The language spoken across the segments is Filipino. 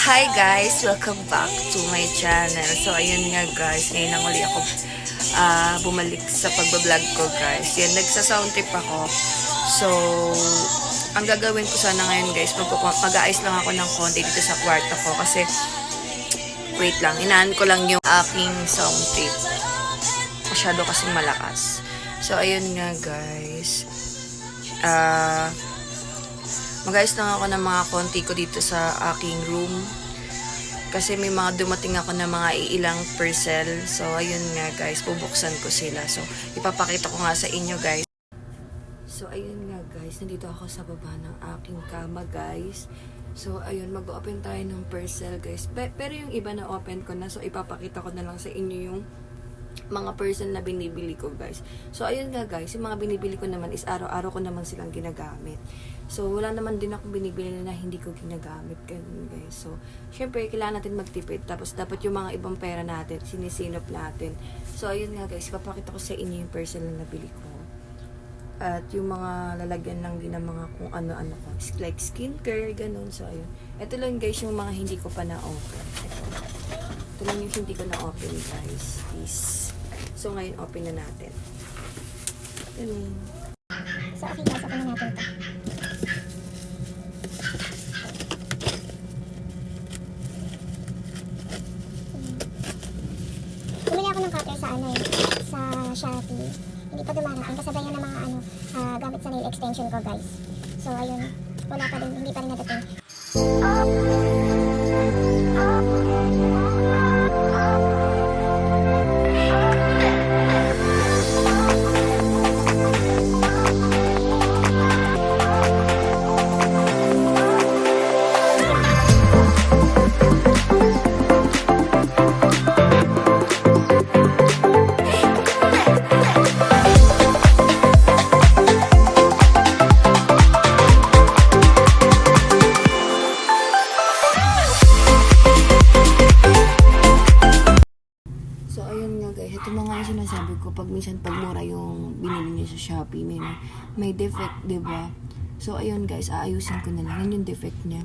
Hi guys! Welcome back to my channel. So, ayun nga guys. Ngayon lang ulit ako bumalik sa pagbablog ko guys. Yan, nagsa-sound trip ako. So, ang gagawin ko sana ngayon guys, mag-aayos lang ako ng konti dito sa kwarto ko. Kasi, wait lang, inaan ko lang yung aking sound trip. Masyado kasing malakas. So, ayun nga guys. Mag-ayos lang ako ng mga konti ko dito sa aking room. Kasi may mga dumating ako na mga ilang parcel. So, ayun nga guys, bubuksan ko sila. So, ipapakita ko nga sa inyo guys. So, ayun nga guys, nandito ako sa baba ng aking kama guys. So, ayun, mag-open tayo ng parcel guys. Pero yung iba na open ko na, so ipapakita ko na lang sa inyo yung mga person na binibili ko guys. So ayun nga guys, yung mga binibili ko naman is araw-araw ko naman silang ginagamit. So wala naman din akong binibili na hindi ko ginagamit ganun guys. So syempre kailangan natin magtipid, tapos dapat yung mga ibang pera natin sinisinop natin. So ayun nga guys, ipapakita ko sa inyo yung person na nabili ko. At yung mga lalagyan lang din ng mga kung ano-ano ko, like skincare ganun. So ayun, ito lang guys yung mga hindi ko pa na-open. Ito lang yung hindi ko na-open guys. So, ngayon open na natin. Ganun. So, okay guys, open na natin ito. Bumili ako ng cutter sa sa Shopee. Hindi pa dumarating. Kasabay yan ng mga gamit sa nail extension ko guys. So, ayun. Wala pa din. Hindi pa rin nadating. Ito mga yung sinasabi ko, pag minsan pag mura yung binili niyo sa Shopee, may defect, diba? So, ayun guys, aayusin ko na lang. Yan yung defect niya.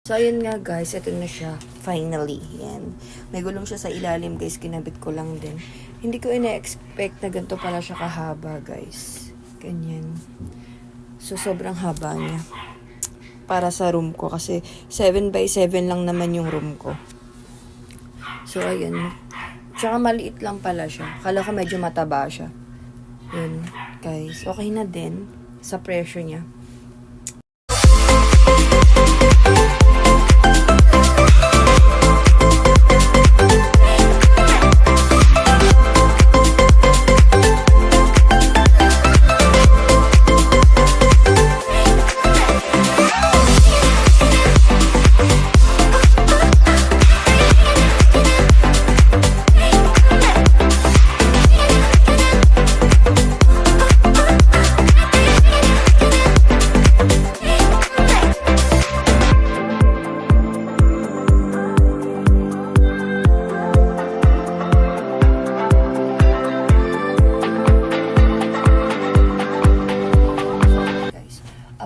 So, ayun nga guys, ito na siya. Finally. Yan. May gulong siya sa ilalim guys. Kinabit ko lang din. Hindi ko ina-expect na ganito pala siya kahaba guys. Ganyan. So, sobrang haba niya. Para sa room ko. Kasi 7x7 lang naman yung room ko. So, ayun. Tsaka maliit lang pala siya. Kala ko medyo mataba siya. Yun guys. Okay na din sa presyo niya.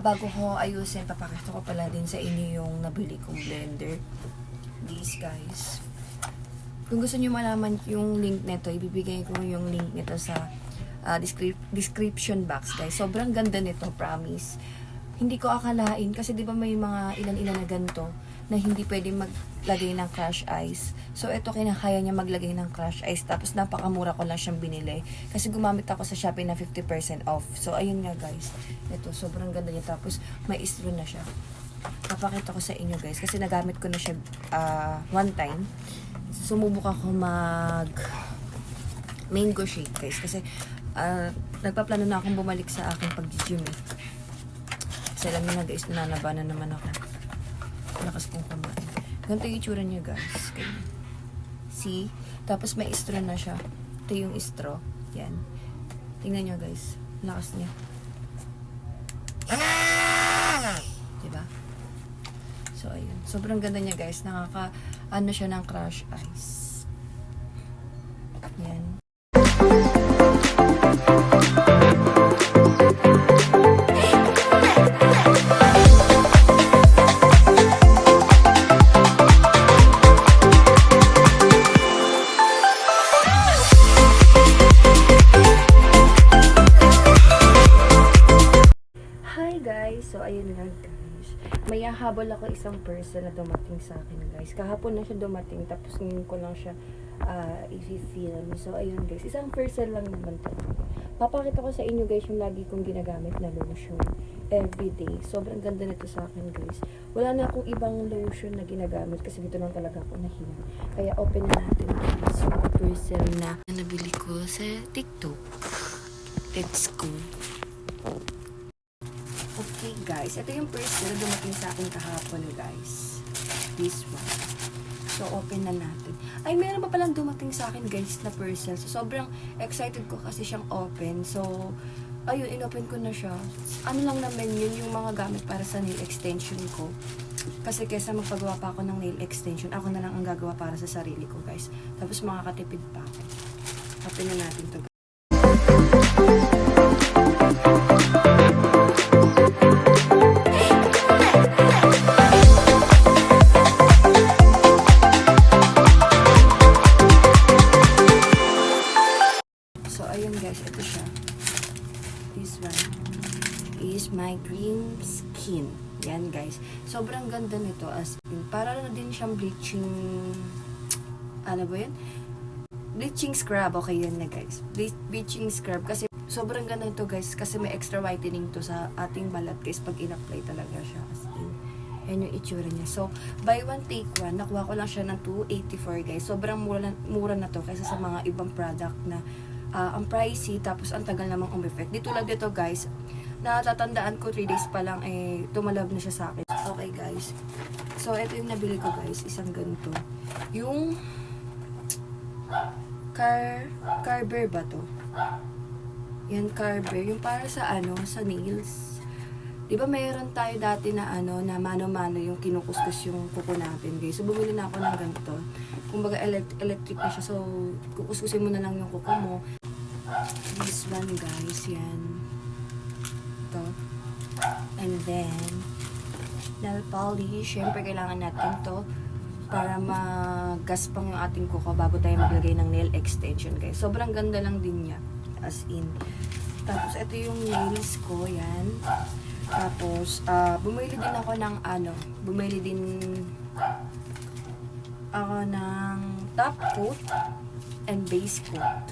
Bago ko ayusin, papakita ko pala din sa inyo yung nabili kong blender. These guys. Kung gusto nyo malaman yung link nito, ibibigay ko yung link nito sa description box guys. Sobrang ganda nito, promise. Hindi ko akalain kasi di ba may mga ilan-ilan na ganito na hindi pwede maglagay ng crush ice. So, ito kinakaya niya maglagay ng crush ice. Tapos, napakamura ko lang siyang binili. Kasi gumamit ako sa Shopee na 50% off. So, ayun nga guys. Ito, sobrang ganda niya. Tapos, may straw na siya. Papakita ko sa inyo guys. Kasi nagamit ko na siya one time. Sumubok ako mango shake guys. Kasi, nagpaplano na akong bumalik sa aking pag-gym eh. Kasi alam niyo na guys, nananabanan naman ako. Lakas kong kumain. Ganito yung itsura niya guys. Ganyan. See? Tapos may straw na siya. Ito yung straw. Yan. Tingnan nyo guys. Lakas niya. Diba? So, ayun. Sobrang ganda niya guys. Ano siya ng crush ice. Yan. Hi guys! So, ayun nga guys. May hahabol ako isang person na dumating sa akin guys. Kahapon na siya dumating, tapos ngayon ko lang siya i-film. So, ayun guys. Isang person lang naman to. Papakita ko sa inyo guys yung lagi kong ginagamit na lotion. Everyday. Sobrang ganda nito sa akin guys. Wala na akong ibang lotion na ginagamit kasi dito lang talaga ako nahiya. Kaya open na natin guys yung person na nabili ko sa TikTok. Let's go. Okay guys, ito yung first na dumating sa akin kahapon guys. This one. So open na natin. Ay, meron pa palang dumating sa akin guys na parcel. So sobrang excited ko kasi siyang open. So ayun, inopen ko na siya. Ano lang naman yun, yung mga gamit para sa nail extension ko. Kasi kesa magpagawa pa ako ng nail extension, ako na lang ang gagawa para sa sarili ko guys. Tapos makakatipid pa ako. Open na natin to. So, ayun guys, ito siya. This one is my cream skin. Yan guys. Sobrang ganda nito as in. Para na din siyang bleaching, ano ba yun? Bleaching scrub. Okay, yun na guys. Bleaching scrub. Kasi sobrang ganda nito guys. Kasi may extra whitening to sa ating balat guys. Pag in-apply talaga siya as in. Yan yung itsura niya. So, buy one, take one. Nakuha ko lang siya ng 284 guys. Sobrang mura na to kaysa sa mga ibang product na ang pricey, tapos ang tagal namang umeffect. Dito lang dito guys, natatandaan ko 3 days pa lang tumalab na siya sa akin. Okay guys, so ito yung nabili ko guys, isang ganito. Yung Carver ba to? Yan, Carver. Yung para sa sa nails. Diba mayroon tayo dati na na mano-mano yung kinukuskus yung kuko natin guys. So bumili na ako ng ganito. Kumbaga electric na siya. So kukuskusin mo na lang yung kuko mo. This one guys, yan. Ito. And then nail polish. Syempre kailangan natin to para magaspang yung ating kuko bago tayo maglagay ng nail extension guys. Sobrang ganda lang din niya. As in. Tapos ito yung nails ko, yan. Tapos, bumili din ako ng bumili din ako ng top coat and base coat.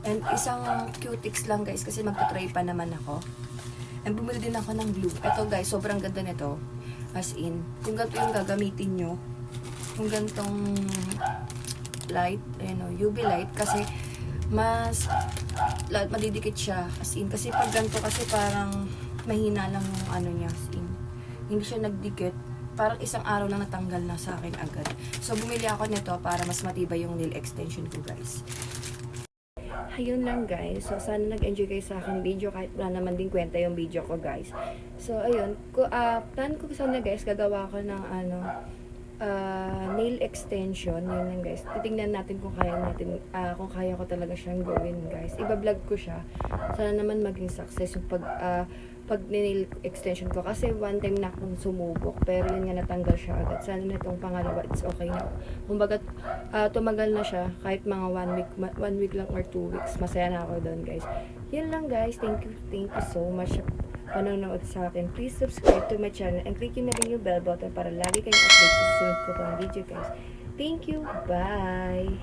And isang cutics lang guys kasi magta-try pa naman ako. And bumili din ako ng glue. Ito guys, sobrang ganda nito. As in, kung ganito yung gagamitin nyo, kung gantong light, UV light, kasi mas madidikit siya. As in, kasi pag ganito kasi parang mahina lang yung niya, as in. Hindi siya nagdikit. Parang isang araw lang natanggal na sa akin agad. So, bumili ako nito para mas matibay yung nail extension ko, guys. Ayun lang, guys. So, sana nag-enjoy kayo sa aking video kahit wala naman din kwenta yung video ko, guys. So, ayun. Plan ko sana, guys, gagawa ko ng nail extension. Yun lang guys. Titingnan natin kung kung kaya ko talaga siyang gawin guys. Iba-vlog ko siya. Sana naman maging success yung pag nail extension ko. Kasi one time na akong sumubok. Pero yun nga natanggal siya agad. Sana na itong pangalawa it's okay na. Kumbaga tumagal na siya. Kahit mga 1 week lang or 2 weeks. Masaya na ako doon guys. Yun lang guys. Thank you so much panonood sa akin. Please subscribe to my channel and click nyo na rin yung bell button para lagi kayong update sa susunod ko pang video guys. Thank you. Bye!